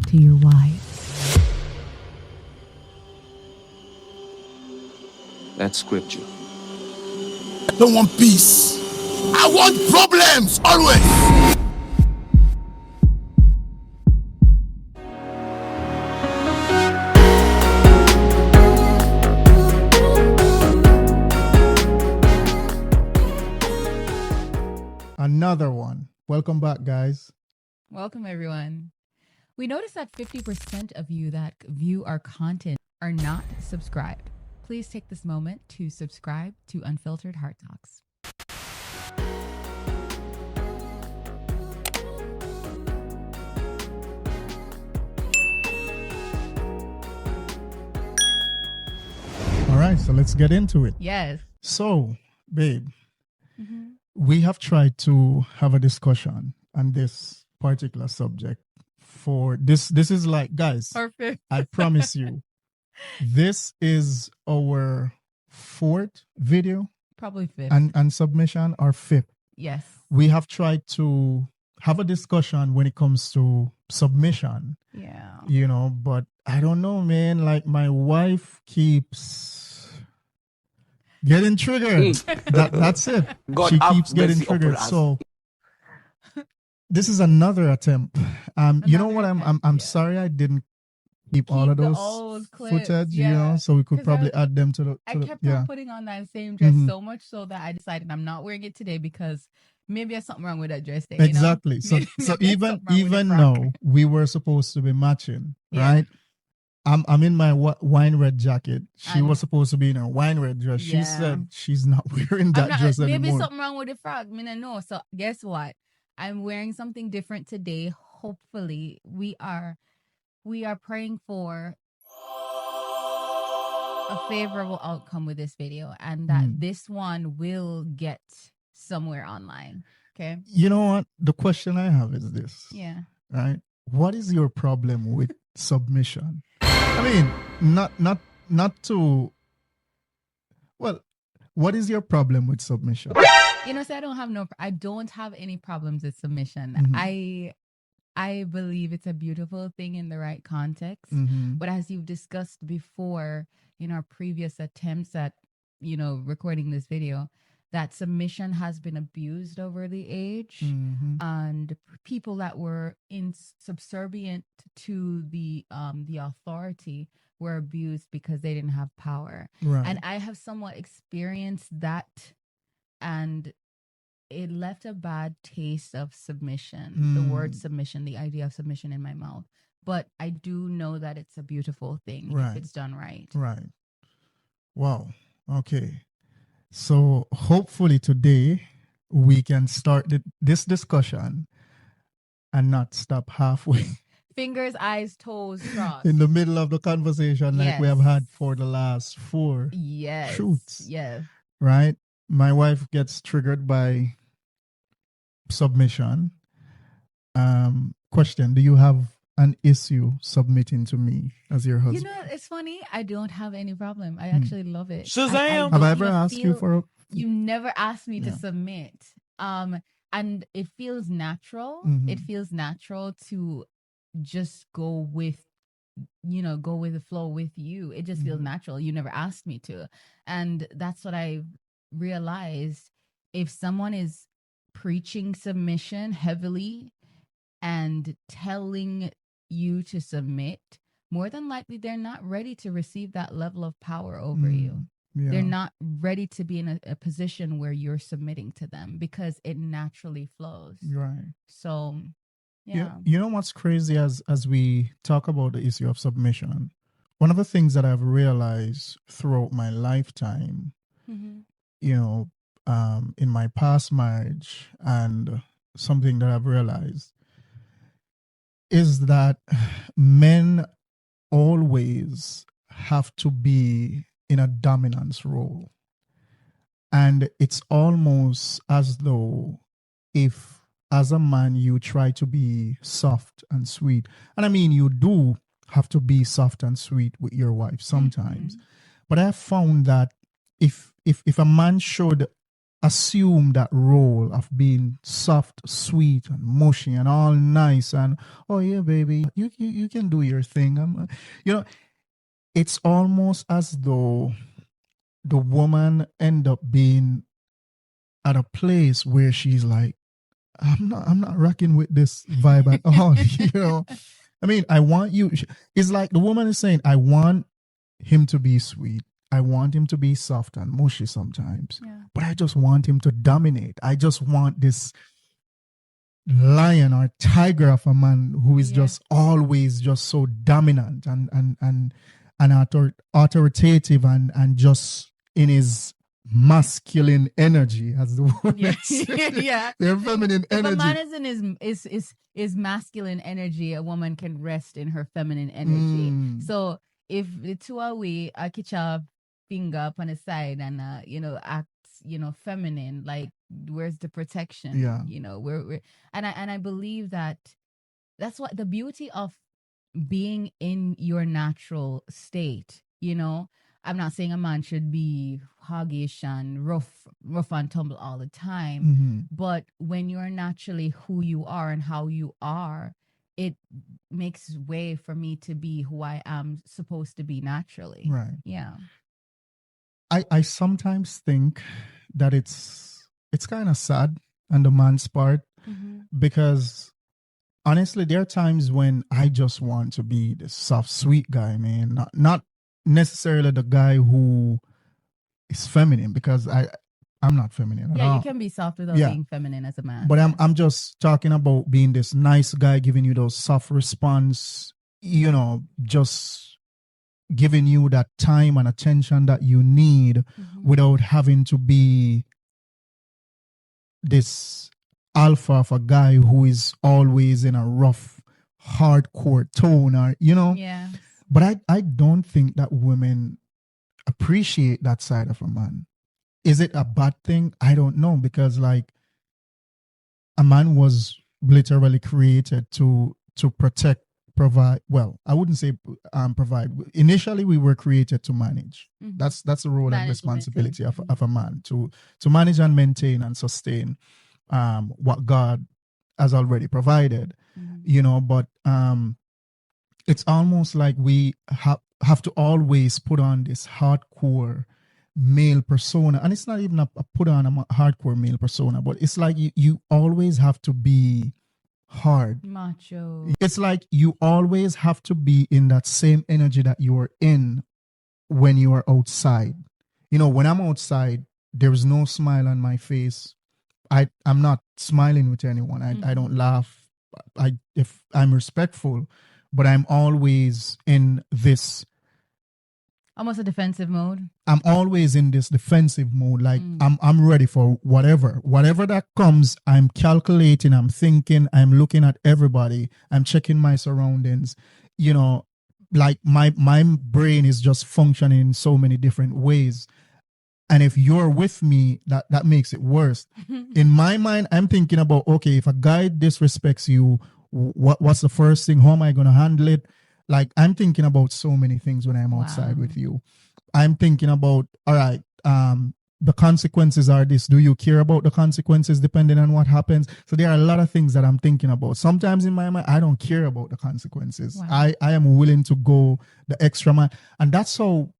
to your wives. That's scripture. I don't want peace. I want problems always. Another one. Welcome back, guys. Welcome, everyone. We noticed that 50% of you that view our content are not subscribed. Please take this moment to subscribe to Unfiltered Heart Talks. All right, so let's get into it. Yes. So, babe, we have tried to have a discussion on this particular subject for this. This is like, guys, Perfect. I promise you, this is our fourth video Probably fifth. and submission, or fifth. Yes. We have tried to have a discussion when it comes to submission, Yeah. but I don't know, man. Like, my wife keeps getting triggered. That's it. God She have keeps getting mercy upon triggered. us. So this is another attempt. You know Another what? attempt, I'm yeah. sorry I didn't keep all of the those old clips, footage, yeah. so we could 'Cause probably add them to the. I To the kept yeah. on putting on that same dress Mhm. so much so that I decided I'm not wearing it today because maybe there's something wrong with that dress day. You know? Exactly. So Maybe so there's even something wrong with the even frock. now we were supposed to be matching, Yeah. right? I'm in my wine red jacket. She And- was supposed to be in her wine red dress. She Yeah. said she's not wearing I'm that not, dress maybe anymore. something wrong with the frock. I mean, I know. So guess what? I'm wearing something different today. Hopefully, we are praying for a favorable outcome with this video, and that this one will get somewhere online. Okay. You know what? The question I have is this. Yeah. Right? What is your problem with submission? I mean, not to. Well, what is your problem with submission? So I don't have any problems with submission. Mhm. I believe it's a beautiful thing in the right context. Mhm. But as you've discussed before in our previous attempts at, recording this video, that submission has been abused over the age. Mhm. And people that were subservient to the authority were abused because they didn't have power. Right. And I have somewhat experienced that, and it left a bad taste of submission, the word submission, the idea of submission in my mouth. But I do know that it's a beautiful thing Right. if it's done right. Right. Wow. Okay. So hopefully today we can start this discussion and not stop halfway Fingers, eyes, toes, crossed. in the middle of the conversation like we have Yes. had for the last 4 Yes. shoots. Yes. Right? My wife gets triggered by submission. Question: do you have an issue submitting to me as your husband? It's funny. I don't have any problem. I actually love it. Shazam! Have I don't ever even asked you feel- for a... You never asked me to Yeah. submit. And it feels natural. Mhm. It feels natural to just go with the flow with you. It just feels Mhm. natural. You never asked me to. And that's what I realized. If someone is preaching submission heavily and telling you to submit, more than likely they're not ready to receive that level of power over you. Yeah. They're not ready to be in a position where you're submitting to them because it naturally flows. Right. So, Yeah. yeah. You know what's crazy as we talk about the issue of submission? One of the things that I've realized throughout my lifetime, Mhm. in my past marriage, and something that I've realized is that men always have to be in a dominance role. And it's almost as though if, as a man, you try to be soft and sweet, and I mean, you do have to be soft and sweet with your wife sometimes, but I have found that if a man should assume that role of being soft, sweet, and mushy and all nice and oh yeah, baby, you can do your thing. You know, it's almost as though the woman end up being at a place where she's like, I'm not rocking with this vibe at all. You know, I mean, I want you. It's like the woman is saying, I want him to be sweet. I want him to be soft and mushy sometimes, but I just want him to dominate. I just want this lion or tiger of a man who is just always just so dominant and authoritative and just in his masculine energy, as the woman said. Their feminine energy. If a man is masculine energy, a woman can rest in her feminine energy. So if the two are we, I catch a finger up on the side and act feminine, like where's the protection? We're and I believe that's what the beauty of being in your natural state. I'm not saying a man should be hoggish and rough and tumble all the time, but when you're naturally who you are and how you are, it makes way for me to be who I am supposed to be naturally. Right. Yeah. I sometimes think that it's kind of sad on the man's part because honestly, there are times when I just want to be the soft, sweet guy, man. Not necessarily the guy who is feminine, because I'm not feminine at all. You can be soft without being feminine as a man. But I'm just talking about being this nice guy, giving you those soft response, just giving you that time and attention that you need without having to be this alpha of a guy who is always in a rough, hardcore tone, or Yeah. But I don't think that women appreciate that side of a man. Is it a bad thing? I don't know, because like a man was literally created to protect, provide. Well, I wouldn't say provide. Initially, we were created to manage. That's the role and responsibility of a man, to manage and maintain and sustain what God has already provided. But it's almost like we have to always put on this hardcore male persona, and it's not even a put on a hardcore male persona, but it's like you always have to be hard, macho. It's like you always have to be in that same energy that you are in when you are outside. When I'm outside, there's no smile on my face. I'm not smiling with anyone. I don't laugh. If I'm respectful, but I'm always in this almost a defensive mode. I'm always in this defensive mode. Like I'm ready for whatever that comes. I'm calculating, I'm thinking, I'm looking at everybody, I'm checking my surroundings. Like my brain is just functioning in so many different ways. And if you're with me, that makes it worse. In my mind, I'm thinking about, okay, if a guy disrespects you, what's the first thing? How am I going to handle it? Like, I'm thinking about so many things when I'm outside with you. I'm thinking about, all right, the consequences are this. Do you care about the consequences depending on what happens? So there are a lot of things that I'm thinking about. Sometimes in my mind, I don't care about the consequences. I am willing to go the extra mile. And that's how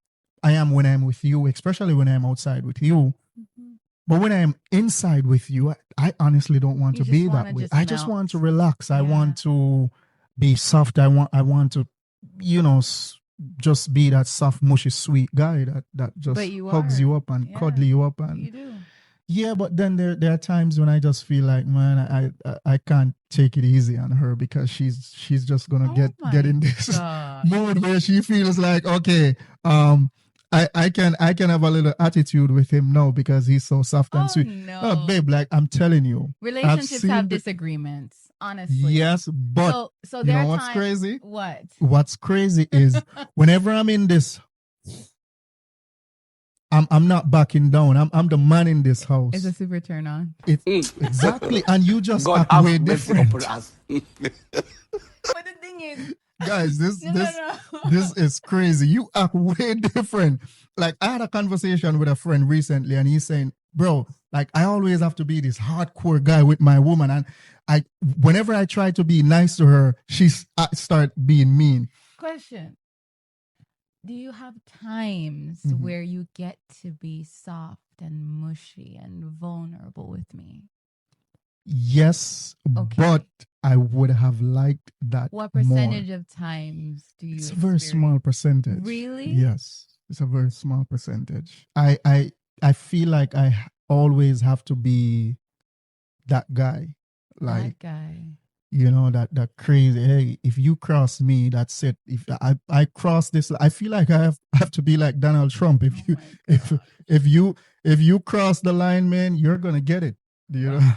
I am when I'm with you, especially when I'm outside with you. But when I'm inside with you, I honestly don't want to be that way. I just want to relax. I want to be soft. I want to, just be that soft, mushy, sweet guy that just hugs you up and cuddle you up. And you do. Yeah, but then there are times when I just feel like, man, I can't take it easy on her, because she's just gonna get in this mode where she feels like, okay, I can have a little attitude with him now because he's so soft and sweet. No, babe, like I'm telling you, relationships have disagreements, honestly. Yes, but so you know what's crazy? What? What's crazy is whenever I'm in this, I'm not backing down. I'm the man in this house. It's a super turn on. It's exactly, and you just act way different. But the thing is, guys, this is crazy. You act way different. Like, I had a conversation with a friend recently, and he's saying, bro, Like I always have to be this hardcore guy with my woman, and whenever I try to be nice to her, start being mean. Question. Do you have times where you get to be soft and mushy and vulnerable with me? Yes, Okay. but I would have liked that. What percentage more. of times do you It's a very small percentage. Really? Yes, it's a very small percentage. I feel like I always have to be that guy. Like, that guy. you know, that crazy, hey, if you cross me, that's it. If I cross this, I feel like I have to be like Donald Trump. If you cross the line, man, you're gonna get it. You know?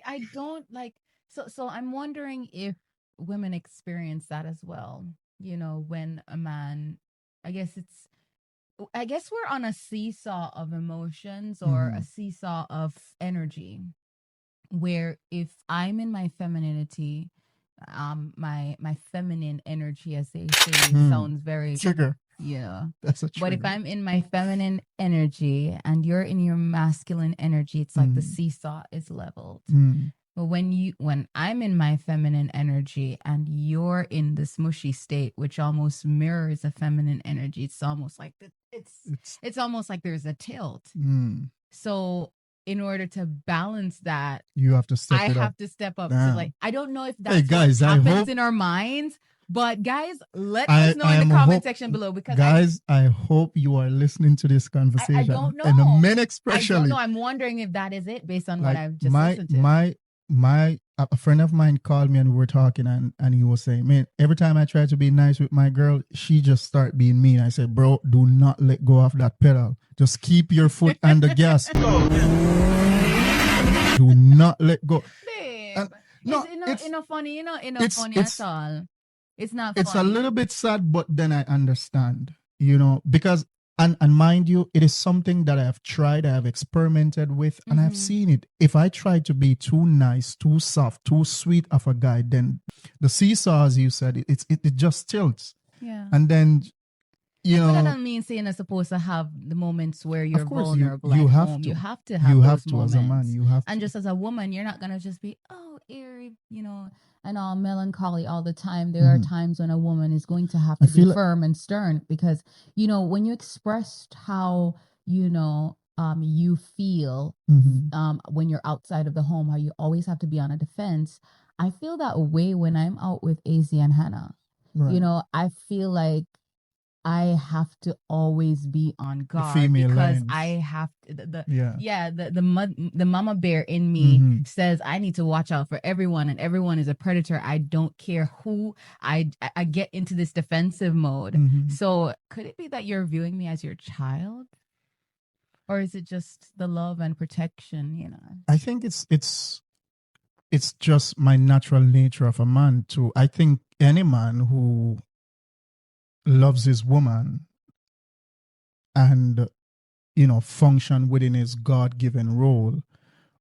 I don't like, so I'm wondering if women experience that as well. You know, when a man, I guess we're on a seesaw of emotions or a seesaw of energy, where if I'm in my femininity, my feminine energy, as they say, sounds very trigger. Yeah. That's a trigger. But if I'm in my feminine energy and you're in your masculine energy, it's like the seesaw is leveled. But when I'm in my feminine energy and you're in this mushy state, which almost mirrors a feminine energy, it's almost like it's almost like there's a tilt. So in order to balance that, you have to step I it have up. to step up. Damn. So like, I don't know if that's Hey, guys, what I happens hope- in our minds. But guys, let us know in the comment section below, because guys, I hope you are listening to this conversation. I don't know. And the men I especially. don't know. I'm wondering if that is it based on Like what I've just listened to. A friend of mine called me and we were talking, and he was saying, man, every time I try to be nice with my girl, she just start being mean. I said, bro, do not let go of that pedal. Just keep your foot on the gas. Do not let go. Babe, no, it's not funny, funny at all. It's not funny. It's a little bit sad, but then I understand, because, and mind you, it is something that I have tried, I have experimented with, and I've seen it. If I try to be too nice, too soft, too sweet of a guy, then the seesaw, as you said, it just tilts. Yeah. And then, But that doesn't mean saying you're supposed to have the moments where you're vulnerable you at have home. to. You have to have those moments. As a man, you have and to. just as a woman, you're not gonna just be airy, and all melancholy all the time. There are times when a woman is going to have to be firm and stern, because when you expressed how you feel when you're outside of the home, how you always have to be on a defense. I feel that way when I'm out with AZ and Hannah. Right. I feel like I have to always be on guard, female because lines. I have to, the mama bear in me says I need to watch out for everyone, and everyone is a predator. I don't care who. I get into this defensive mode. So could it be that you're viewing me as your child, or is it just the love and protection? I think it's just my natural nature of a man too. I think any man who loves his woman and function within his God-given role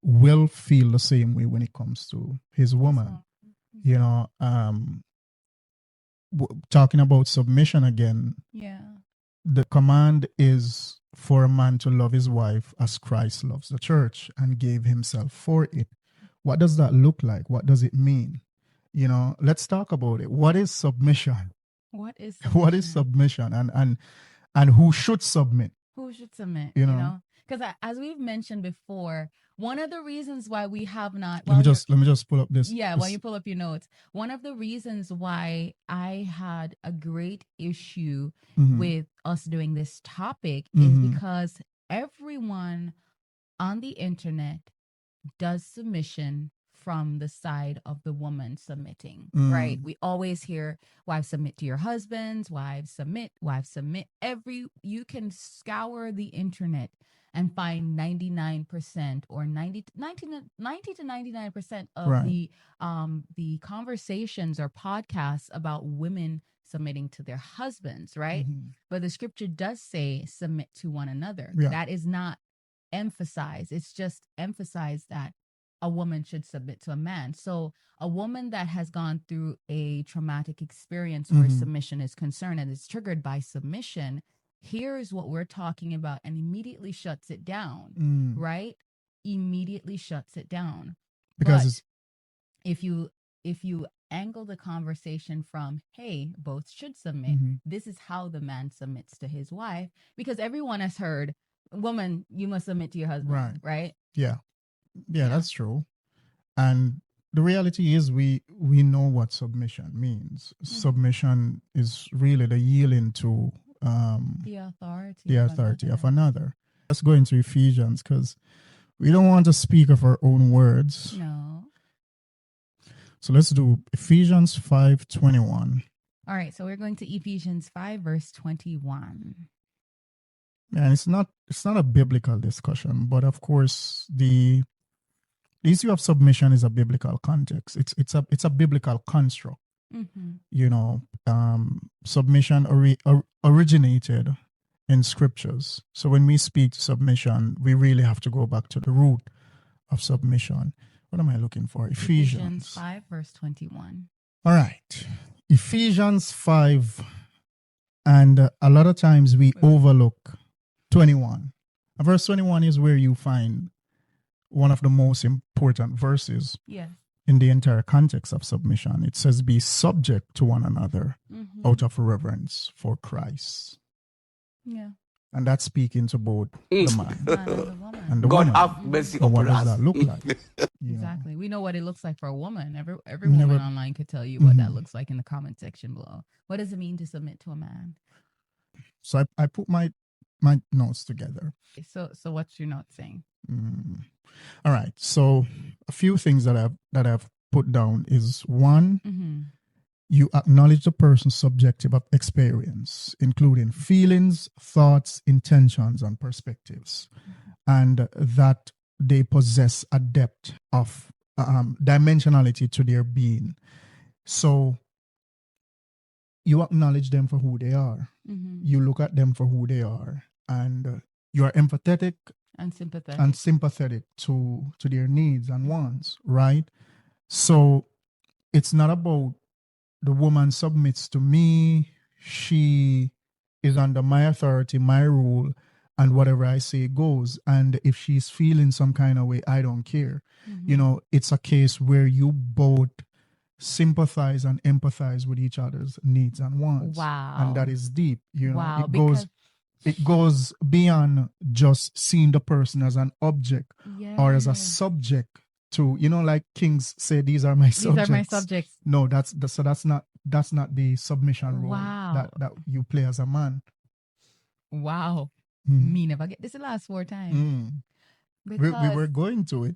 will feel the same way when it comes to his woman. Talking about submission again, the command is for a man to love his wife as Christ loves the church and gave himself for it. What does that look like? What does it mean? Let's talk about it. What is submission? What is submission? And who should submit? Who should submit? Because as we've mentioned before, one of the reasons why we have not. Let me just pull up this. Yeah, while you pull up your notes, one of the reasons why I had a great issue with us doing this topic is because everyone on the internet does submission from the side of the woman submitting, right? We always hear, wives submit to your husbands, wives submit. You can scour the internet and find 99% or 90 to 99% of the conversations or podcasts about women submitting to their husbands, right? But the scripture does say submit to one another. That is not emphasized. It's just emphasized that a woman should submit to a man. So a woman that has gone through a traumatic experience where submission is concerned and is triggered by submission, here's what we're talking about and immediately shuts it down, right? Immediately shuts it down. Because if you angle the conversation from, hey, both should submit, this is how the man submits to his wife, because everyone has heard, woman, you must submit to your husband, right? Yeah, that's true. And the reality is we know what submission means. Submission is really the yielding to the authority of another. Let's go into Ephesians, because we don't want to speak of our own words. No. So let's do Ephesians 5:21. All right, so we're going to Ephesians 5 verse 21. And it's not a biblical discussion, but of course the issue of submission is a biblical context. It's a biblical construct. You know, submission originated in scriptures. So when we speak to submission, we really have to go back to the root of submission. What am I looking for? Ephesians 5 verse 21. All right. Ephesians 5. And a lot of times we overlook 21. Verse 21 is where you find one of the most important verses in the entire context of submission. It says, be subject to one another out of reverence for Christ. Yeah. And that's speaking to both the man and the God woman. have mercy And what upon does us. that look like? You know? Exactly. We know what it looks like for a woman. Every woman online could tell you what that looks like in the comment section below. What does it mean to submit to a man? So I put my notes together. So what's your note saying? All right. So a few things that I've put down is one, you acknowledge the person's subjective experience, including feelings, thoughts, intentions, and perspectives, and that they possess a depth of dimensionality to their being. So you acknowledge them for who they are. You look at them for who they are, and you are empathetic and sympathetic to their needs and wants, right? So it's not about the woman submits to me, she is under my authority, my rule, and whatever I say goes. And if she's feeling some kind of way, I don't care. You know, it's a case where you both sympathize and empathize with each other's needs and wants. Wow. And that is deep. You know, wow, it goes beyond just seeing the person as an object or as a subject to, you know, like kings say, these are my subjects. These are my subjects. No, that's not the submission role Wow. that you play as a man. Wow. Me never get this the last 4 times. We were going to it.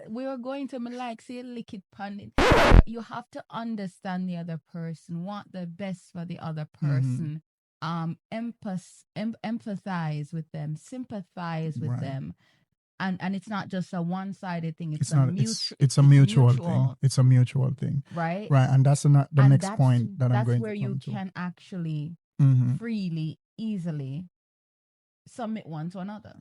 We were going to, like, say, lick it pun. You have to understand the other person, want the best for the other person, empathize with them, sympathize with them. And it's not just a one-sided thing. It's a mutual thing. It's a mutual thing. Right? Right. And that's the next point that I'm going to come to. That's where you can actually freely, easily submit one to another.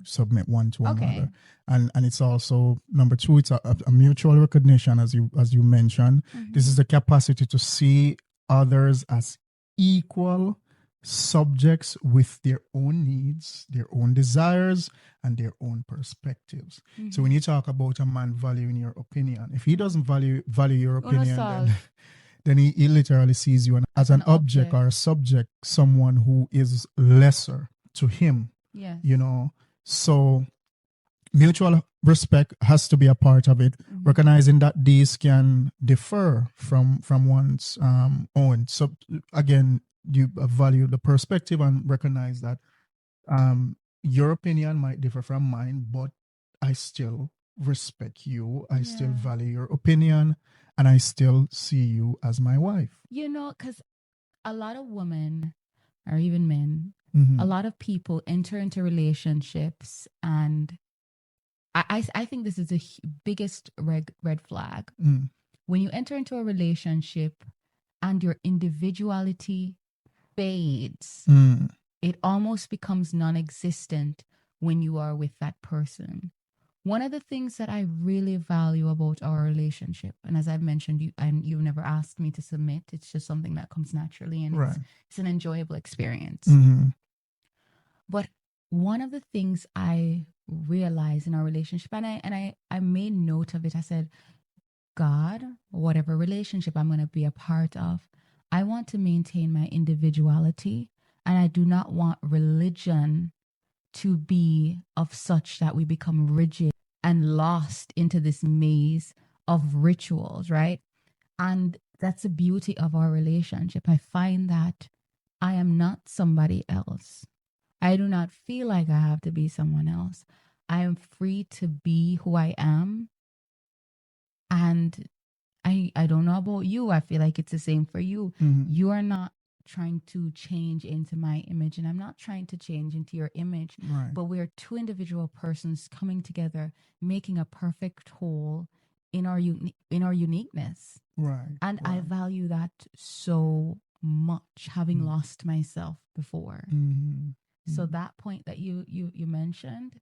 And it's also, number 2, it's a mutual recognition, as you mentioned. This is the capacity to see others as equal subjects with their own needs, their own desires, and their own perspectives. So when you talk about a man valuing your opinion, if he doesn't value your opinion, then he literally sees you as an object or a subject, someone who is lesser to him. Yes. You know, so mutual respect has to be a part of it, recognizing that these can differ from one's own. So again, you value the perspective and recognize that your opinion might differ from mine, but I still respect you. I still value your opinion, and I still see you as my wife. You know, because a lot of women, or even men, a lot of people enter into relationships, and I think this is the biggest red flag. When you enter into a relationship and your individuality fades, it almost becomes non-existent when you are with that person. One of the things that I really value about our relationship, and as I've mentioned, you never asked me to submit. It's just something that comes naturally, and Right. it's an enjoyable experience. Mm-hmm. But one of the things I realized in our relationship, and I made note of it. I said, God, whatever relationship I'm going to be a part of, I want to maintain my individuality, and I do not want religion to be of such that we become rigid and lost into this maze of rituals, right? And that's the beauty of our relationship. I find that I am not somebody else. I do not feel like I have to be someone else. I am free to be who I am. And I don't know about you. I feel like it's the same for you. Mm-hmm. You are not trying to change into my image, and I'm not trying to change into your image. Right. But we're two individual persons coming together, making a perfect whole in our uniqueness. Right. And right. I value that so much, having lost myself before. Mm-hmm. So that point that you mentioned,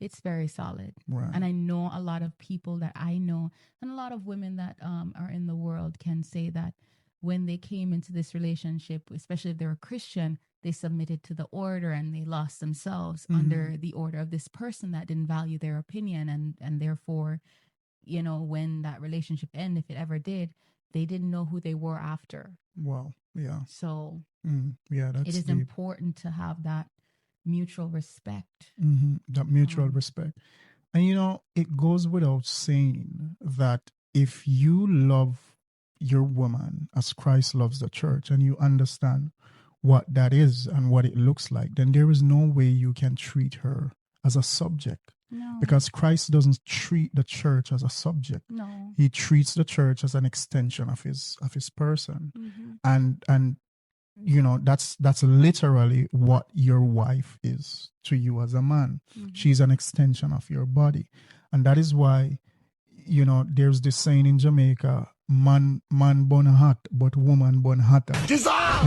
it's very solid. Right. And I know a lot of people that I know, and a lot of women that are in the world can say that when they came into this relationship, especially if they're a Christian, they submitted to the order and they lost themselves under the order of this person that didn't value their opinion. And therefore, you know, when that relationship ended, if it ever did, they didn't know who they were after. Wow. Yeah. So yeah, that's it is deep. important to have that mutual respect. That mutual respect. And you know, it goes without saying that if you love your woman as Christ loves the church, and you understand what that is and what it looks like, then there is no way you can treat her as a subject. No. Because Christ doesn't treat the church as a subject. No. He treats the church as an extension of his person. And you know, that's literally what your wife is to you as a man. She's an extension of your body. And that is why, you know, there's this saying in Jamaica, man born hot, but woman born hotter.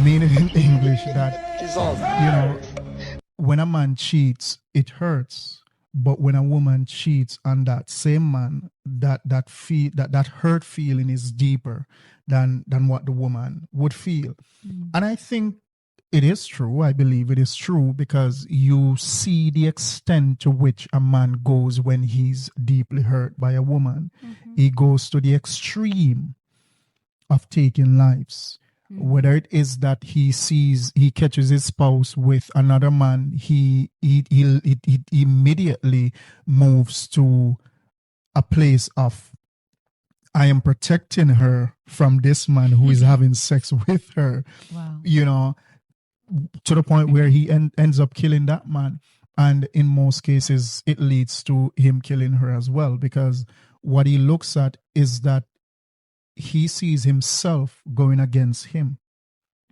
Meaning in English that, you know, when a man cheats, it hurts. But when a woman cheats on that same man, that hurt feeling is deeper than what the woman would feel. And I think it is true. I believe it is true, because you see the extent to which a man goes when he's deeply hurt by a woman. He goes to the extreme of taking lives. Whether it is that he catches his spouse with another man, he immediately moves to a place of, I am protecting her from this man who is having sex with her. Wow. You know, to the point where he ends up killing that man. And in most cases, it leads to him killing her as well, because what he looks at is that he sees himself going against him.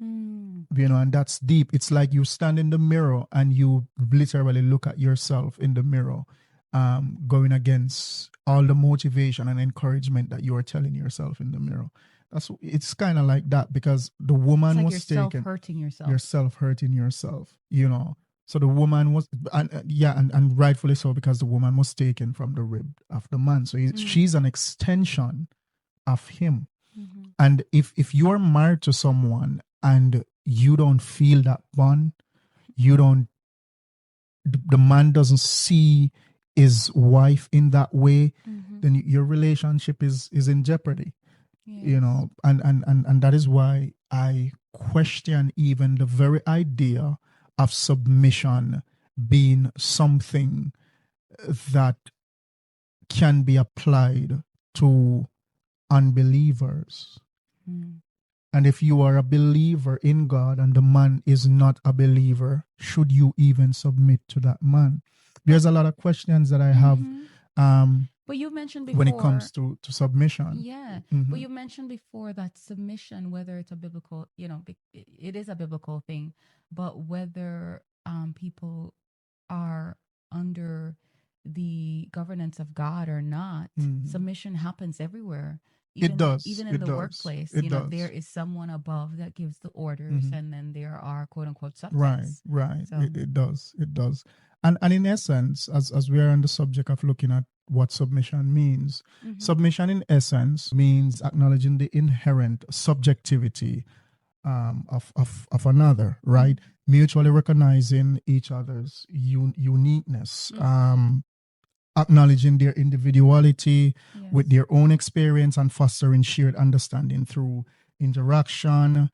You know, and that's deep. It's like you stand in the mirror and you literally look at yourself in the mirror, going against all the motivation and encouragement that you are telling yourself in the mirror. It's kind of like that, because the woman it's like was you're taken. self-hurting yourself. You're self-hurting yourself, you know. So the woman was, and rightfully so, because the woman was taken from the rib of the man. So she's an extension of him. And if you're married to someone and you don't feel that bond, the man doesn't see his wife in that way, then your relationship is in jeopardy. Yes. You know, and that is why I question even the very idea of submission being something that can be applied to unbelievers. And if you are a believer in God and the man is not a believer, should you even submit to that man? There's a lot of questions that I have. But you mentioned before, when it comes to submission. Yeah. But you mentioned before that submission, whether it's a biblical, you know, it is a biblical thing, but whether people are under the governance of God or not, submission happens everywhere. Even, it does. Even in the workplace, you know, there is someone above that gives the orders, and then there are quote unquote subjects. Right. So. It does. And in essence, as we are on the subject of looking at what submission means, submission in essence means acknowledging the inherent subjectivity of another, right? Mutually recognizing each other's uniqueness, acknowledging their individuality with their own experience, and fostering shared understanding through interaction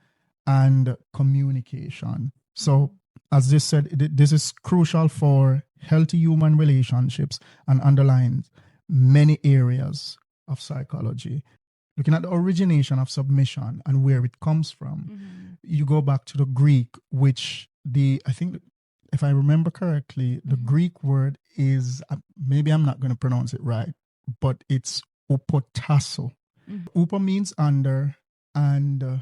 and communication. So, as this said, this is crucial for healthy human relationships and underlines many areas of psychology. Looking at the origination of submission and where it comes from, you go back to the Greek, which I think, if I remember correctly, the Greek word is, maybe I'm not going to pronounce it right, but it's upotasso. Upo means under, and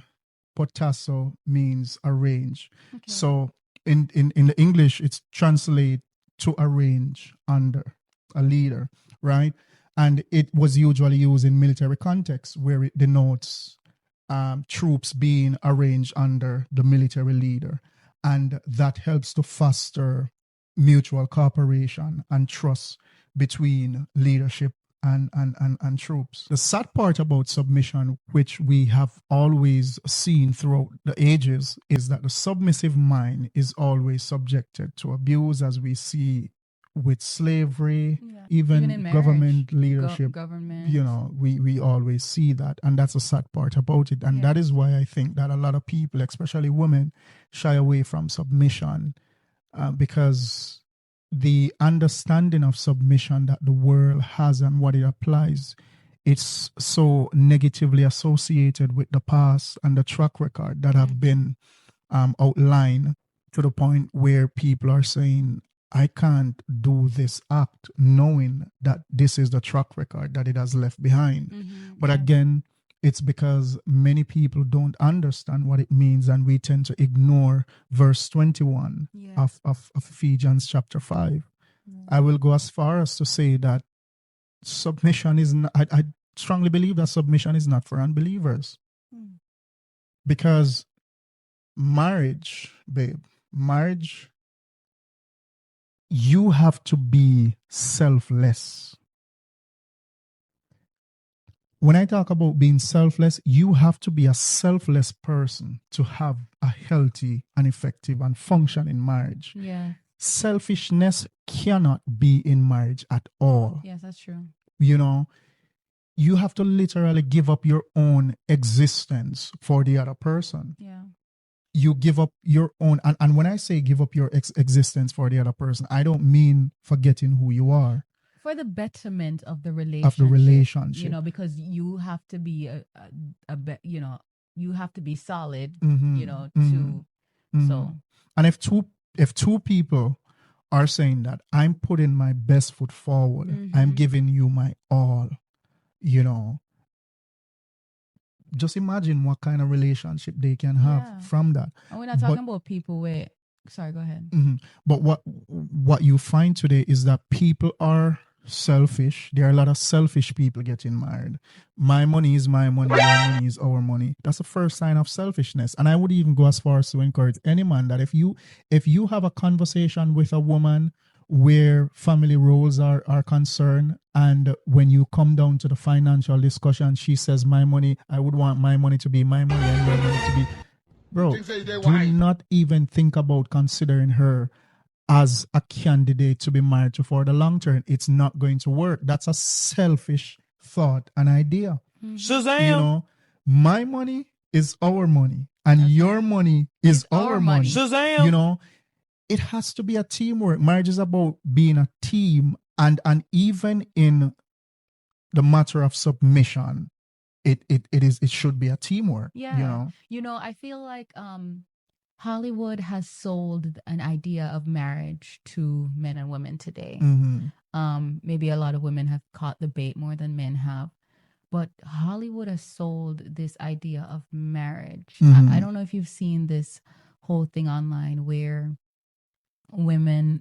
potasso means arrange. Okay. So in the English, it's translate to arrange under a leader, right? And it was usually used in military context, where it denotes troops being arranged under the military leader. And that helps to foster mutual cooperation and trust between leadership and troops. The sad part about submission, which we have always seen throughout the ages, is that the submissive mind is always subjected to abuse, as we see with slavery, even in marriage, government leadership. Government. We always see that. And that's a sad part about it. And that is why I think that a lot of people, especially women, shy away from submission, because the understanding of submission that the world has and what it applies, it's so negatively associated with the past and the track record that have been outlined, to the point where people are saying, I can't do this act knowing that this is the track record that it has left behind. But again, it's because many people don't understand what it means, and we tend to ignore verse 21 of Ephesians chapter 5. I will go as far as to say that submission is not, I strongly believe that submission is not for unbelievers. Because marriage, you have to be selfless. When I talk about being selfless, you have to be a selfless person to have a healthy and effective and functioning marriage. Selfishness cannot be in marriage at all. Yes, that's true. You have to literally give up your own existence for the other person. You give up your own, and when I say give up your existence for the other person, I don't mean forgetting who you are. For the betterment of the relationship. Because you have to be you have to be solid, so. And if two people are saying that I'm putting my best foot forward, I'm giving you my all, just imagine what kind of relationship they can have from that. And we're not talking about people where, sorry, go ahead. But what you find today is that people are selfish. There are a lot of selfish people getting married. My money is my money, your money is our money. That's the first sign of selfishness. And I would even go as far as to encourage any man that if you have a conversation with a woman where family roles are concerned, and when you come down to the financial discussion, she says, my money, I would want my money to be my money and your money to be... Bro, do not even think about considering her as a candidate to be married to for the long term. It's not going to work. That's a selfish thought and idea. Shazam! My money is our money, and your money is our money. Shazam! It has to be a teamwork. Marriage is about being a team, and even in the matter of submission, it should be a teamwork. I feel like Hollywood has sold an idea of marriage to men and women today. Maybe a lot of women have caught the bait more than men have, but Hollywood has sold this idea of marriage. I don't know if you've seen this whole thing online where women,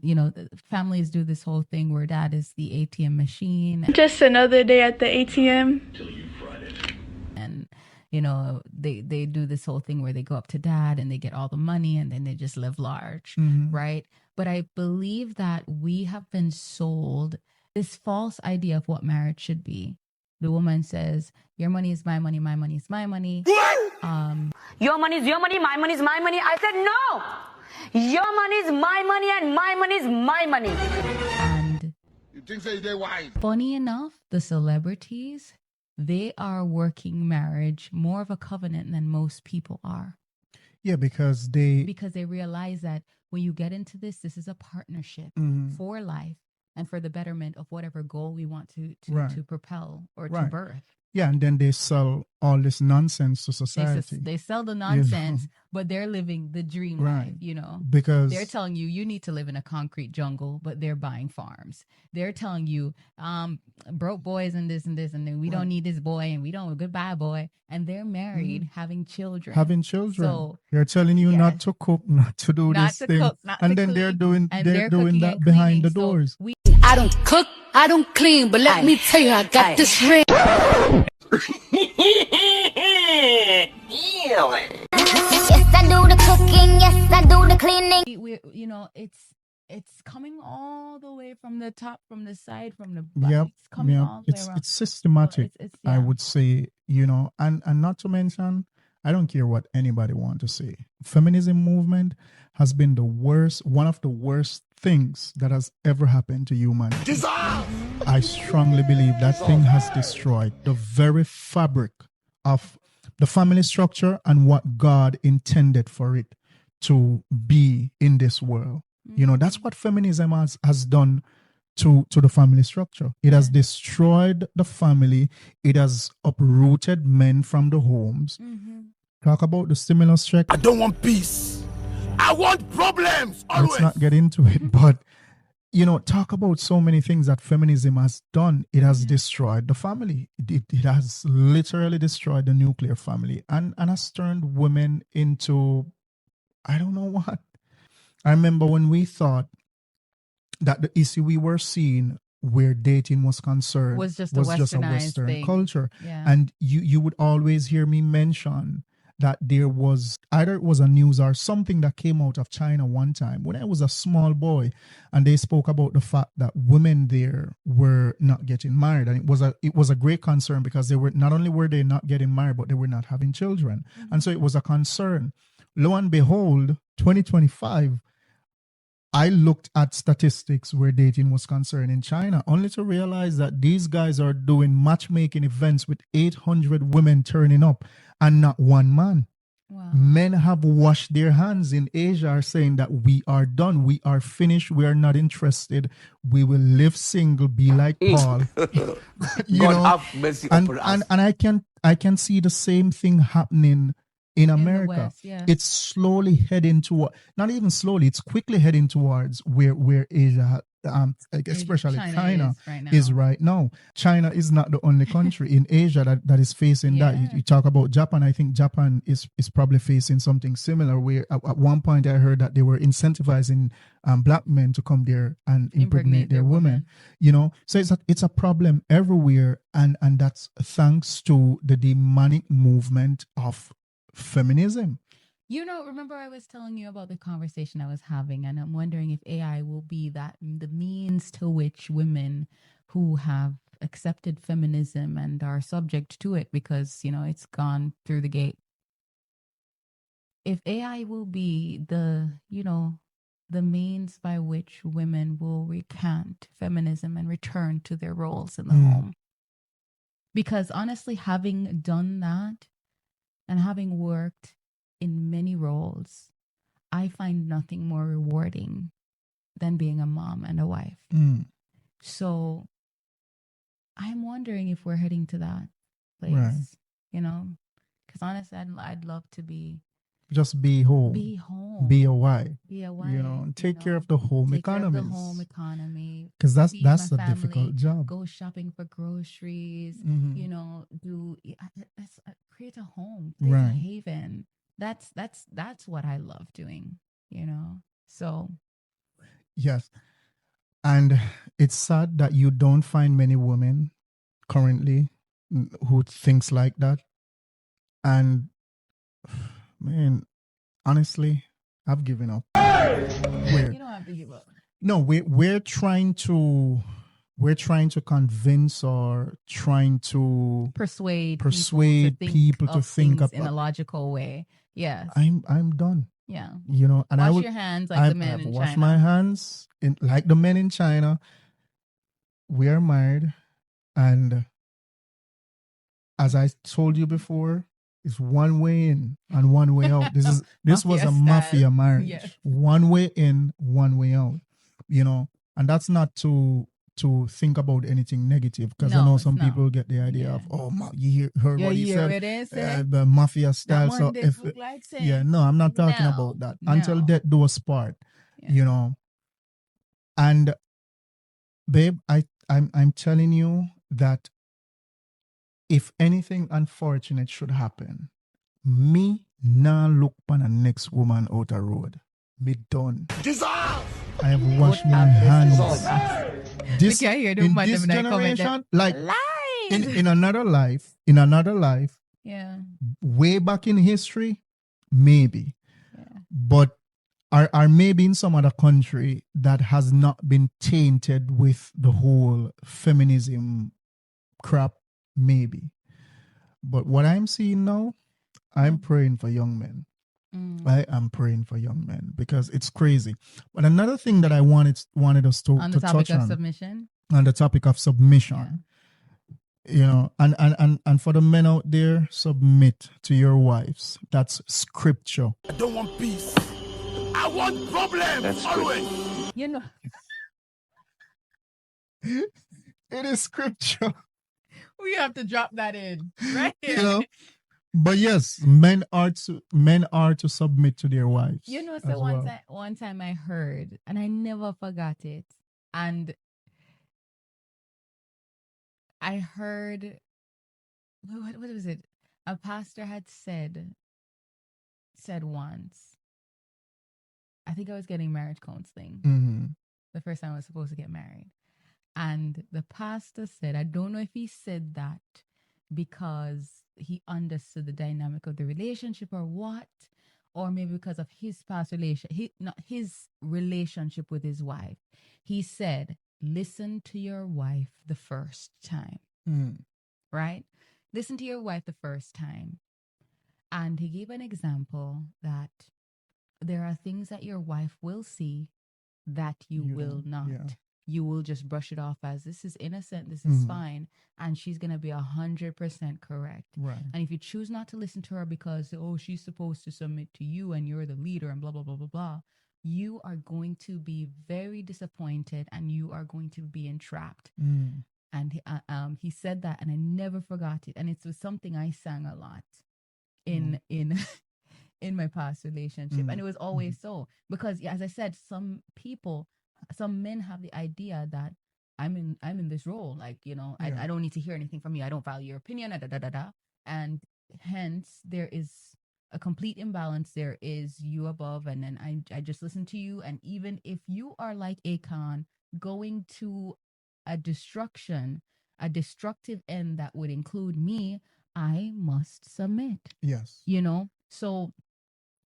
families do this whole thing where dad is the ATM machine. Just another day at the ATM. And, they do this whole thing where they go up to dad and they get all the money and then they just live large, right? But I believe that we have been sold this false idea of what marriage should be. The woman says, your money is my money, my money is my money. Your money is your money, my money is my money. I said, no. Your money is my money and my money is my money. And You think so they're wise? funny enough, the celebrities, they are working marriage more of a covenant than most people are. Yeah, because they realize that when you get into this is a partnership for life and for the betterment of whatever goal we want to propel or to birth. Yeah, and then they sell all this nonsense to society. They sell the nonsense, but they're living the dream life, Because they're telling you need to live in a concrete jungle, but they're buying farms. They're telling you, broke boys and this and this, and then we don't need this boy, and we don't, goodbye boy. And they're married, having children. So they're telling you not to cook, not to do not this to thing. cook, not and to then clean, they're doing and they're doing cooking that and behind the cleaning. So doors. I don't cook, I don't clean, but let me tell you, I got this ring. Yes, I do the cooking. Yes, I do the cleaning. It's coming all the way from the top, from the side, from the back. It's coming all the way around. It's systematic. So I would say, and not to mention, I don't care what anybody want to say. Feminism movement has been one of the worst things that has ever happened to humanity. I strongly believe that thing has destroyed the very fabric of the family structure and what God intended for it to be in this world. That's what feminism has done to the family structure. It has destroyed the family. It has uprooted men from the homes. Talk about the stimulus check. I don't want peace. I want problems always. Let's not get into it, but talk about so many things that feminism has done. It has destroyed the family. It has literally destroyed the nuclear family and has turned women into, I don't know what. I remember when we thought that the issue we were seeing where dating was concerned was just a Western thing. Culture. Yeah. And you would always hear me mention that there was either it was a news or something that came out of China one time when I was a small boy, and they spoke about the fact that women there were not getting married, and it was a great concern because they were not only were they not getting married, but they were not having children, and so it was a concern. Lo and behold, 2025. I looked at statistics where dating was concerned in China, only to realize that these guys are doing matchmaking events with 800 women turning up and not one man. Wow. Men have washed their hands in Asia, are saying that we are done, we are finished, we are not interested, we will live single, be like Paul. God have mercy upon us. And I can see the same thing happening in America. West, yeah. It's slowly heading toward, not even slowly, it's quickly heading towards where Asia, especially China is right now. China is not the only country in Asia that is facing that. You talk about Japan. I think Japan is probably facing something similar, where at one point I heard that they were incentivizing black men to come there and impregnate their women. So it's a problem everywhere, and that's thanks to the demonic movement of feminism. Remember I was telling you about the conversation I was having, and I'm wondering if AI will be the means to which women who have accepted feminism and are subject to it because, it's gone through the gate. If AI will be the means by which women will recant feminism and return to their roles in the home. Because honestly, having done that, and having worked in many roles, I find nothing more rewarding than being a mom and a wife. So I'm wondering if we're heading to that place, right. Because honestly, I'd love to just be home. Be home. Be a wife. Be a wife. And take care of the home economy. Take care of the home economy. Because that's a family, difficult job. Go shopping for groceries. Create a home. Create a haven. That's what I love doing. So. Yes, and it's sad that you don't find many women currently who thinks like that. And man, honestly, I've given up. You don't have to give up. No, we're trying to convince or trying to Persuade people to think things in a logical way. Yes. I'm done. Yeah. You know, and wash your hands like the men in China. Wash my hands like the men in China. We are married, and as I told you before, it's one way in and one way out. This was a mafia marriage. Yes. One way in, one way out. You know, and that's not to think about anything negative, because I know some people get the idea of you heard what he said, the mafia style. So no, I'm not talking about that. Until death do us part. You know, and babe, I'm telling you that if anything unfortunate should happen, me now look upon the next woman out the road. Me done. I have washed my hands. In this generation, like in another life, yeah, way back in history, maybe, but are maybe in some other country that has not been tainted with the whole feminism crap, maybe. But what I'm seeing now, I'm praying for young men. I am praying for young men because it's crazy. But another thing that I wanted us to touch on submission, on the topic of submission, you know, and for the men out there, submit to your wives. That's scripture. I don't want peace. I want problems. That's always. Good. You know, it is scripture. We have to drop that in right here. You know. But yes, men are to submit to their wives. You know, so one time I heard, and I never forgot it, and I heard, what was it? A pastor had said once, I think I was getting marriage counseling, the first time I was supposed to get married, and the pastor said, I don't know if he said that because he understood the dynamic of the relationship or what, or maybe because of his past his relationship with his wife. He said, listen to your wife the first time, right? Listen to your wife the first time. And he gave an example that there are things that your wife will see that you will not. Yeah. You will just brush it off as this is innocent, this is fine, and she's going to be 100% correct. Right. And if you choose not to listen to her because, she's supposed to submit to you and you're the leader and blah, blah, blah, blah, blah, you are going to be very disappointed and you are going to be entrapped. And he said that, and I never forgot it. And it was something I sang a lot in my past relationship. And it was always so. Because, as I said, some men have the idea that I'm in this role, like, I don't need to hear anything from you. I don't value your opinion, and hence there is a complete imbalance. There is you above, and then I just listen to you. And even if you are like Achan, going to a destructive end that would include me, I must submit. Yes. So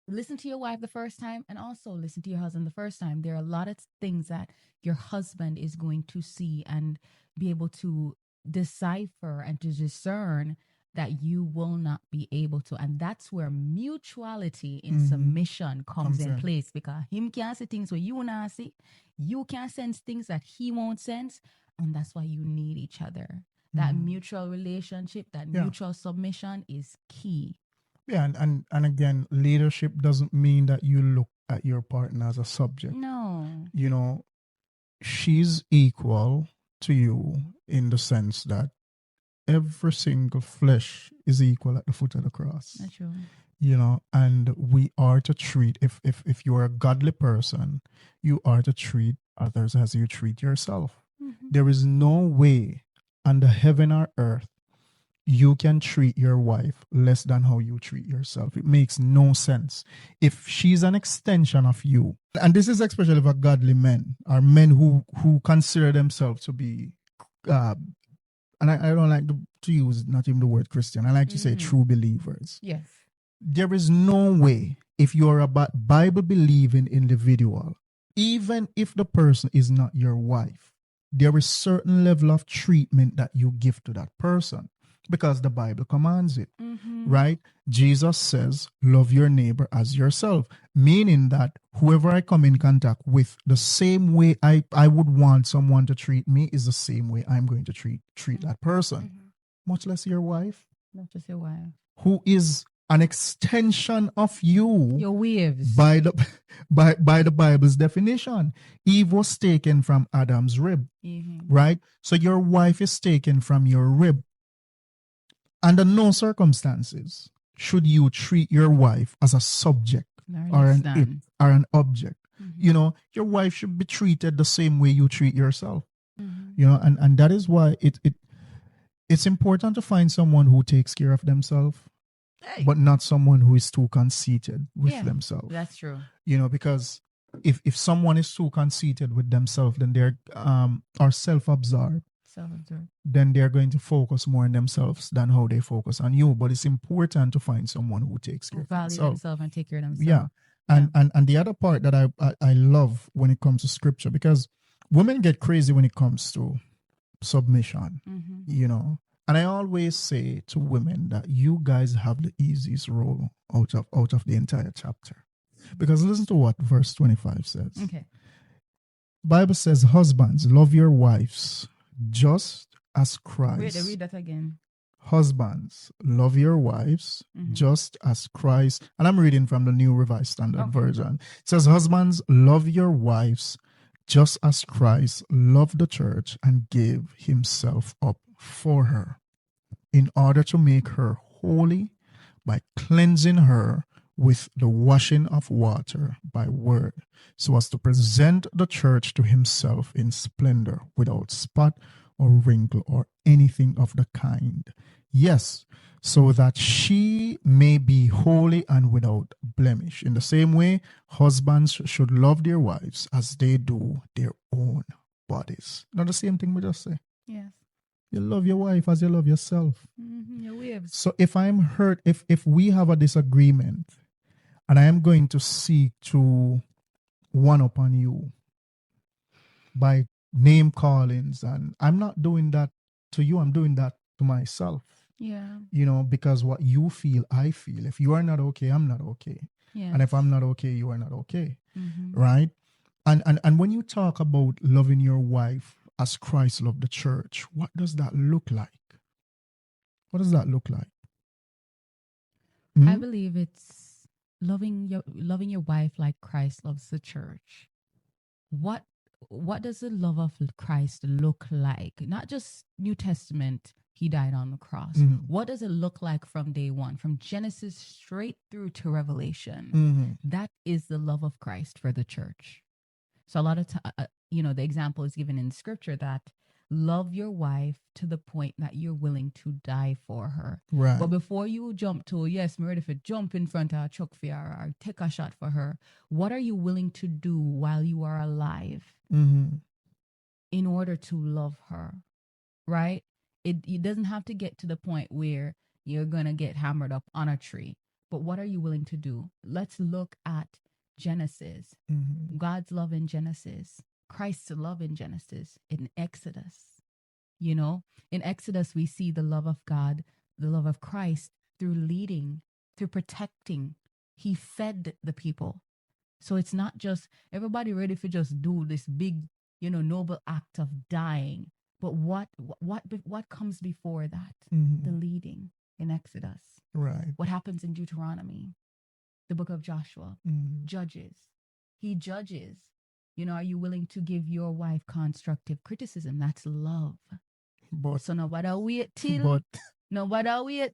listen to your wife the first time, and also listen to your husband the first time. There are a lot of things that your husband is going to see and be able to decipher and to discern that you will not be able to. And that's where mutuality in submission comes in place, because him can't see things where you will not see. You can't sense things that he won't sense. And that's why you need each other. That mutual relationship, that mutual submission is key. Yeah, and again, leadership doesn't mean that you look at your partner as a subject. No. She's equal to you in the sense that every single flesh is equal at the foot of the cross. That's true. And we are to treat, if you're a godly person, you are to treat others as you treat yourself. There is no way under heaven or earth you can treat your wife less than how you treat yourself. It makes no sense. If she's an extension of you, and this is especially for godly men, or men who consider themselves to be, and I don't like to use not even the word Christian, I like to say true believers. Yes. There is no way if you're a Bible believing individual, even if the person is not your wife, there is certain level of treatment that you give to that person because the Bible commands it, right? Jesus says, love your neighbor as yourself, meaning that whoever I come in contact with, the same way I would want someone to treat me is the same way I'm going to treat that person, much less your wife. Not just your wife. Who is an extension of you. Your waves. By the Bible's definition. Eve was taken from Adam's rib, right? So your wife is taken from your rib. Under no circumstances should you treat your wife as a subject or an object. You know, your wife should be treated the same way you treat yourself. You know, and that is why it's important to find someone who takes care of themselves, but not someone who is too conceited with themselves. That's true. You know, because if someone is too conceited with themselves, then they're or self-absorbed, then they're going to focus more on themselves than how they focus on you. But it's important to find someone who takes care of themselves and take care of themselves. Yeah. And the other part that I love when it comes to scripture, because women get crazy when it comes to submission, you know. And I always say to women that you guys have the easiest role out of the entire chapter. Because listen to what verse 25 says. Okay. Bible says, husbands, love your wives just as Christ. Read that again. Husbands, love your wives just as Christ. And I'm reading from the New Revised Standard Version. It says, husbands, love your wives just as Christ loved the church and gave himself up for her, in order to make her holy by cleansing her with the washing of water by word, so as to present the church to himself in splendor, without spot or wrinkle or anything of the kind. Yes, so that she may be holy and without blemish. In the same way, husbands should love their wives as they do their own bodies. Not the same thing we just say. Yes. You love your wife as you love yourself. Your waves. So if I'm hurt, if we have a disagreement and I am going to seek to one up on you by name callings, and I'm not doing that to you, I'm doing that to myself. Yeah. You know, because what you feel, I feel. If you are not okay, I'm not okay. Yes. And if I'm not okay, you are not okay. Right? And when you talk about loving your wife as Christ loved the church, what does that look like? What does that look like? I believe it's loving your wife like Christ loves the church. What does the love of Christ look like? Not just New Testament, he died on the cross. What does it look like from day one, from Genesis straight through to Revelation? That is the love of Christ for the church. So a lot of the example is given in scripture that love your wife to the point that you're willing to die for her. Right. But before you jump to, yes, I'm ready for jump in front of a truck for her or take a shot for her, what are you willing to do while you are alive in order to love her? Right? It doesn't have to get to the point where you're going to get hammered up on a tree. But what are you willing to do? Let's look at Genesis. God's love in Genesis. Christ's love in Genesis, in Exodus. You know, in Exodus, we see the love of God, the love of Christ through leading, through protecting. He fed the people. So it's not just everybody ready for just do this big, noble act of dying. But what comes before that? The leading in Exodus. Right. What happens in Deuteronomy? The book of Joshua. Judges. He judges. Are you willing to give your wife constructive criticism? That's love. But so nobody wait till. Yes.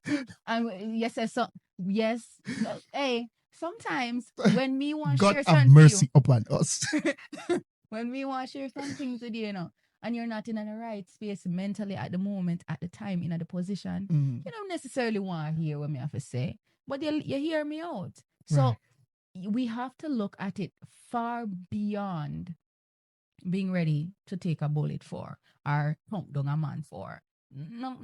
No, hey, sometimes when me want to share something, God have mercy upon us. When we want to share some things with you, and you're not in the right space mentally at the moment, at the time, in the position, you don't necessarily want to hear what me have to say, but you hear me out. So we have to look at it far beyond being ready to take a bullet for or pump down a man for. No,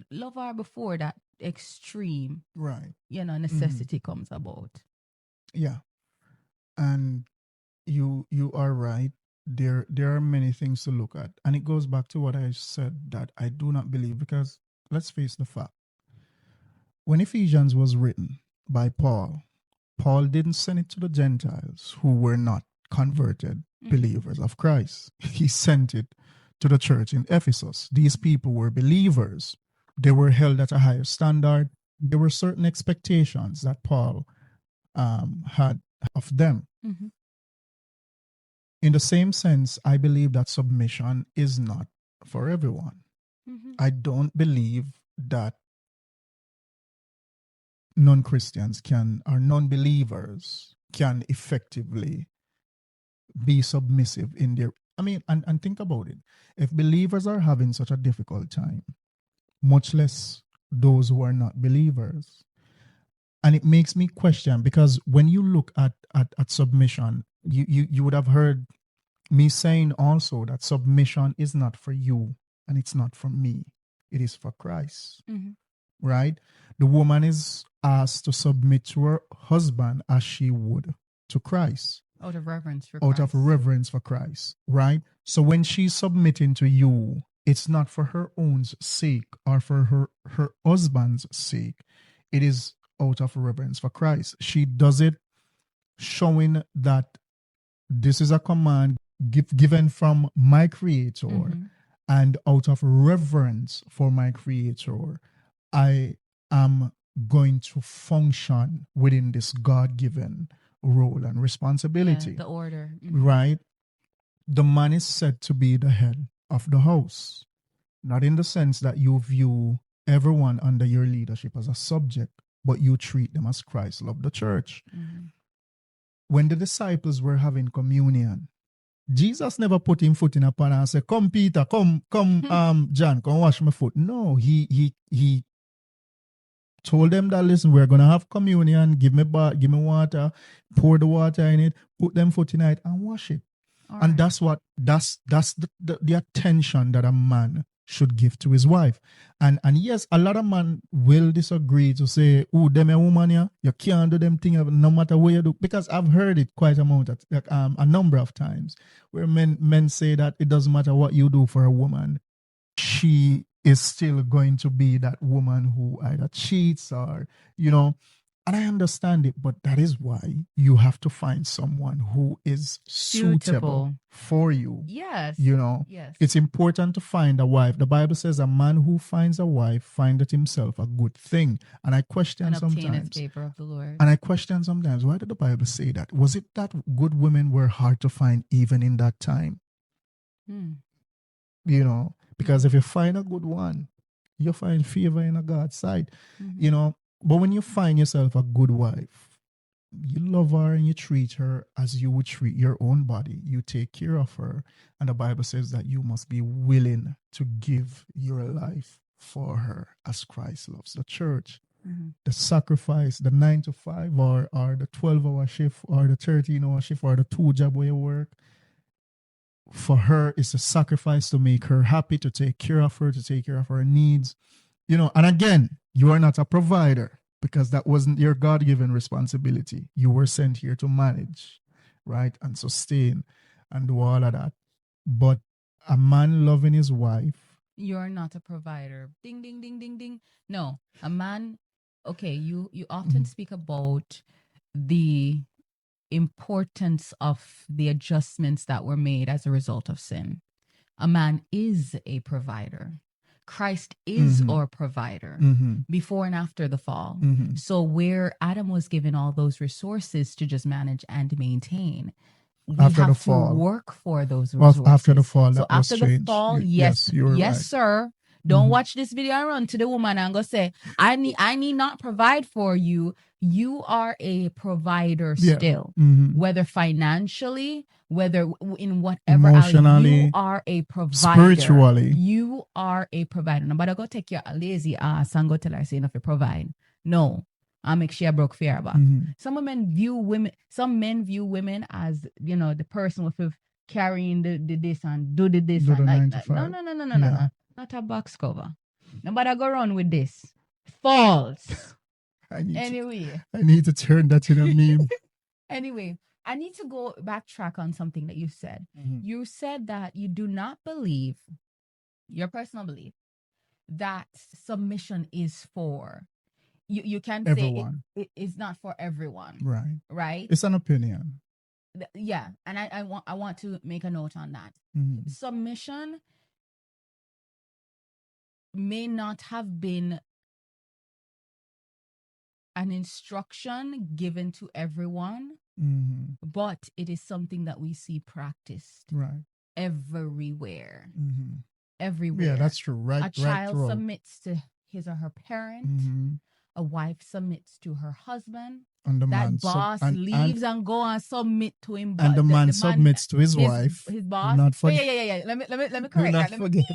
love her before that extreme, right? necessity comes about. Yeah. And you are right. There are many things to look at. And it goes back to what I said, that I do not believe, because let's face the fact. When Ephesians was written by Paul, Paul didn't send it to the Gentiles who were not converted believers of Christ. He sent it to the church in Ephesus. These people were believers. They were held at a higher standard. There were certain expectations that Paul had of them. Mm-hmm. In the same sense, I believe that submission is not for everyone. Mm-hmm. I don't believe that non-Christians or non-believers can effectively be submissive in their, and think about it. If believers are having such a difficult time, much less those who are not believers. And it makes me question, because when you look at submission, you would have heard me saying also that submission is not for you and it's not for me. It is for Christ. Mm-hmm. Right? The woman is asked to submit to her husband as she would to Christ. Out of reverence for Out Christ. of reverence for Christ. Right? So when she's submitting to you, it's not for her own sake or for her husband's sake. It is out of reverence for Christ. She does it showing that this is a command given from my Creator, Mm-hmm. and out of reverence for my Creator, I am going to function within this God-given role and responsibility. Yeah, the order. Mm-hmm. Right? The man is said to be the head of the house, not in the sense that you view everyone under your leadership as a subject, but you treat them as Christ loved the church. Mm-hmm. When the disciples were having communion, Jesus never put him foot in a pan and said, "Come, Peter, come, John, come wash my foot." No, he told them that, listen, we're gonna have communion. Give me water, pour the water in it, put them foot in it, and wash it. All And right. that's the attention that a man should give to his wife. And yes, a lot of men will disagree to say, "Oh, them a woman here, you can't do them thing no matter what you do." Because I've heard it quite a number of times where men say that it doesn't matter what you do for a woman, she is still going to be that woman who either cheats or, and I understand it, but that is why you have to find someone who is suitable for you. Yes. Yes. It's important to find a wife. The Bible says a man who finds a wife findeth himself a good thing. And I question and obtaineth sometimes. favor of the Lord. And I question sometimes, why did the Bible say that? Was it that good women were hard to find even in that time? Because if you find a good one, you find favor in a God's sight. Mm-hmm. But when you find yourself a good wife, you love her and you treat her as you would treat your own body. You take care of her. And the Bible says that you must be willing to give your life for her as Christ loves the church. Mm-hmm. The sacrifice, the 9 to 5 or the 12-hour shift or the 13-hour shift or the 2 job where you work, for her is a sacrifice to make her happy, to take care of her, to take care of her needs. And again, you are not a provider because that wasn't your God-given responsibility. You were sent here to manage, right, and sustain and do all of that. But a man loving his wife. You're not a provider. Ding, ding, ding, ding, ding. No, a man. Okay, you often speak about the importance of the adjustments that were made as a result of sin. A man is a provider. Christ is our provider before and after the fall. So where Adam was given all those resources to just manage and maintain, we After have the to fall. work for those resources. After the fall, So that was after the strange. fall, Yes, you were right. sir. Don't watch this video and run to the woman and go say, I need not provide for you. You are a provider still, whether financially, whether in whatever Emotionally, you are a provider. spiritually. You are a provider. Nobody go take your lazy ass and go tell her say enough to provide. No. I make sure I broke fear about. Some men view women as, the person with carrying the this and do the this Do and the like 9 to that. 5. No. Not a box cover. Nobody go run with this. False. I need Anyway. to turn that in a meme. Anyway, I need to go backtrack on something that you said. Mhm. You said that you do not believe, your personal belief, that submission is for you can say Everyone. it is not for everyone, Right. right? It's an opinion. Yeah, and I want to make a note on that. Mhm. Submission may not have been an instruction given to everyone, Mhm. but it is something that we see practiced Right. everywhere. Mhm. Everywhere. Yeah, that's true. Right. A child throughout. submits to his or her parent. Mhm. A wife submits to her husband. And the man That boss leaves and go and submit to him. and the man submits to his wife. His Do boss. not Oh, forget. yeah. Let me Do correct not that. forget.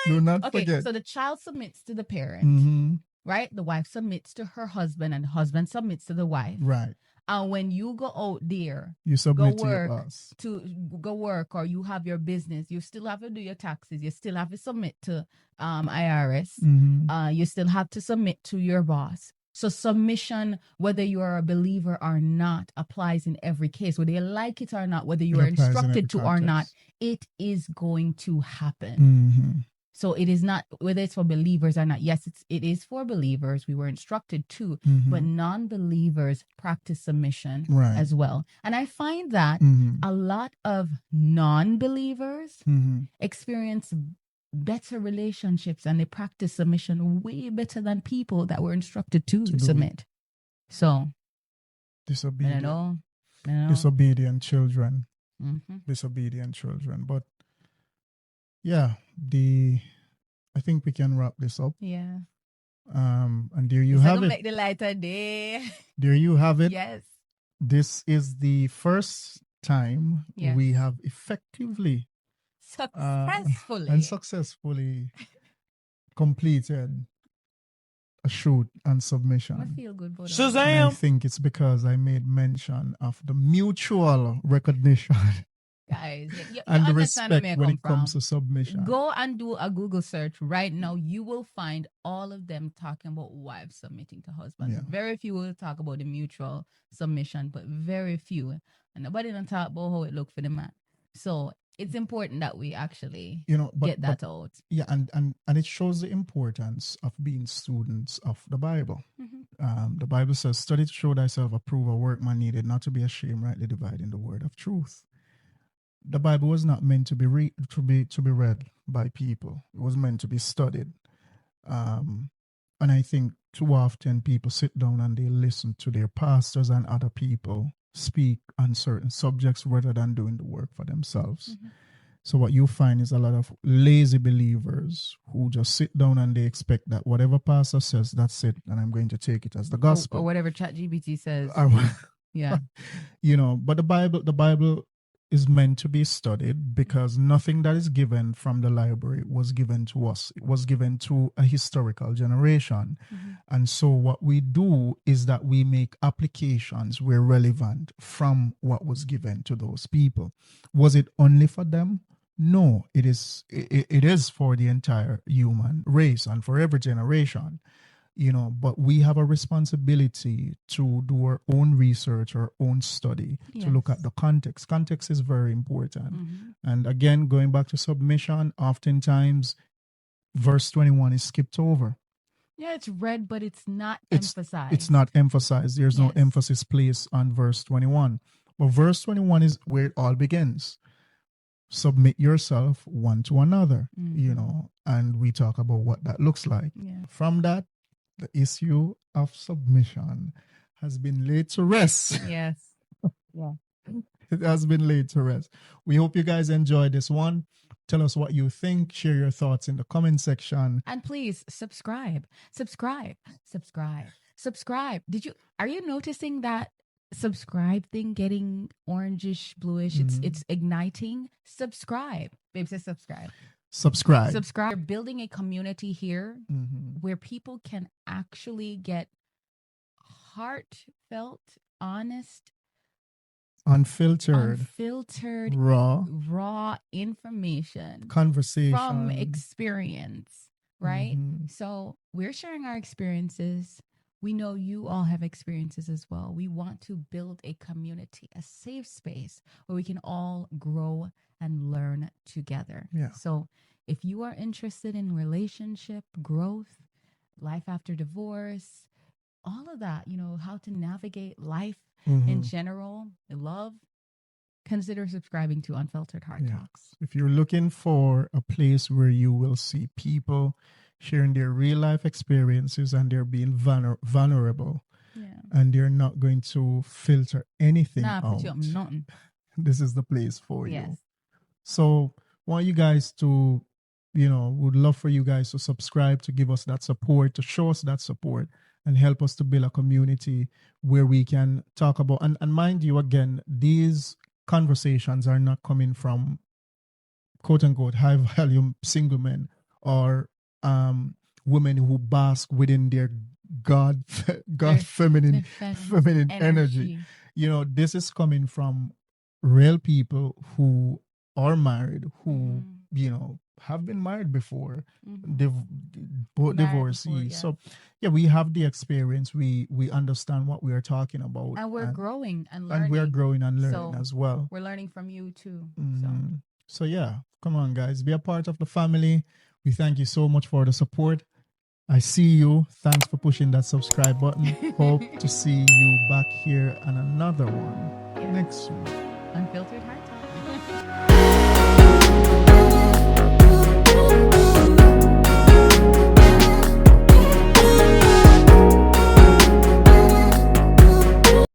Do not Okay, forget. so the child submits to the parent, Mhm. right? The wife submits to her husband, and the husband submits to the wife. Right. And when you go out there, You submit to work, your boss. to go work, or you have your business, you still have to do your taxes. You still have to submit to IRS. Mhm. You still have to submit to your boss. So submission, whether you are a believer or not, applies in every case. Whether you like it or not, whether you It are applies in every instructed to or not, context. it is going to happen. Mhm. So it is not whether it's for believers or not. Yes, it is for believers. We were instructed to, Mhm. but non-believers practice submission Right. as well. And I find that Mhm. a lot of non-believers Mhm. experience better relationships and they practice submission way better than people that were instructed to do it. submit. So I don't Disobedient. know. Disobedient children. Mhm. Disobedient children. But yeah, I think we can wrap this up. Yeah. And there you It's have gonna it. make the lighter day. There you have it. Yes. This is the first time Yes. we have effectively Successfully. and successfully completed a shoot and I submission. feel good about And I Shazam! think it's because I made mention of the mutual recognition guys. You and the understand where respect I when come it comes from. to submission. Go and do a Google search right now. You will find all of them talking about wives submitting to husbands. Yeah. Very few will talk about the mutual submission, but very few. And nobody don't talk about how it look for the man. So it's important that we actually get that out. Yeah, and it shows the importance of being students of the Bible. Mhm. The Bible says, "Study to show thyself approved, a workman needed, not to be ashamed, rightly dividing the word of truth." The Bible was not meant to be read by people. It was meant to be studied. And I think too often people sit down and they listen to their pastors and other people speak on certain subjects rather than doing the work for themselves. Mhm. So what you find is a lot of lazy believers who just sit down and they expect that whatever pastor says, that's it, and I'm going to take it as the gospel. Or whatever ChatGPT says. Yeah. But the Bible is meant to be studied because nothing that is given from the library was given to us. It was given to a historical generation. Mhm. And so what we do is that we make applications where relevant from what was given to those people. Was it only for them? No, it is for the entire human race and for every generation. But we have a responsibility to do our own research, our own study, to look at the context. Context is very important. Mhm. And again, going back to submission, oftentimes verse 21 is skipped over. Yeah, it's read, but it's not emphasized. It's not emphasized. There's no Yes. emphasis placed on verse 21. But verse 21 is where it all begins. Submit yourself one to another, and we talk about what that looks like. Yeah. From that, the issue of submission has been laid to rest. Yes. Yeah. It has been laid to rest. We hope you guys enjoyed this one. Tell us what you think. Share your thoughts in the comment section. And please subscribe. Are you noticing that subscribe thing getting orangish, bluish? It's igniting. Subscribe. Babe says subscribe. Subscribe. We're building a community here Mhm. where people can actually get heartfelt, honest, Unfiltered, raw information conversation from experience, right? Mhm. So we're sharing our experiences. we know you all have experiences as well. We want to build a community, a safe space where we can all grow and learn together. Yeah. So if you are interested in relationship growth, life after divorce, all of that, how to navigate life in general, love, consider subscribing to Unfiltered Heart Talks. If you're looking for a place where you will see people sharing their real life experiences and they're being vulnerable, and they're not going to filter anything out, put you up nothing. This is the place for Yes. you. So want you guys to, would love for you guys to subscribe, to give us that support, to show us that support, and help us to build a community where we can talk about, and mind you, again, these conversations are not coming from quote unquote high value single men or women who bask within their God feminine energy. This is coming from real people who are married, who have been married before, divorcees. So we have the experience. We understand what we are talking about, and we're growing and learning. And we're growing and learning so as well. We're learning from you too. So come on, guys, be a part of the family. We thank you so much for the support. I see you. Thanks for pushing that subscribe button. Hope to see you back here on another one next week. Unfiltered Heart Talks.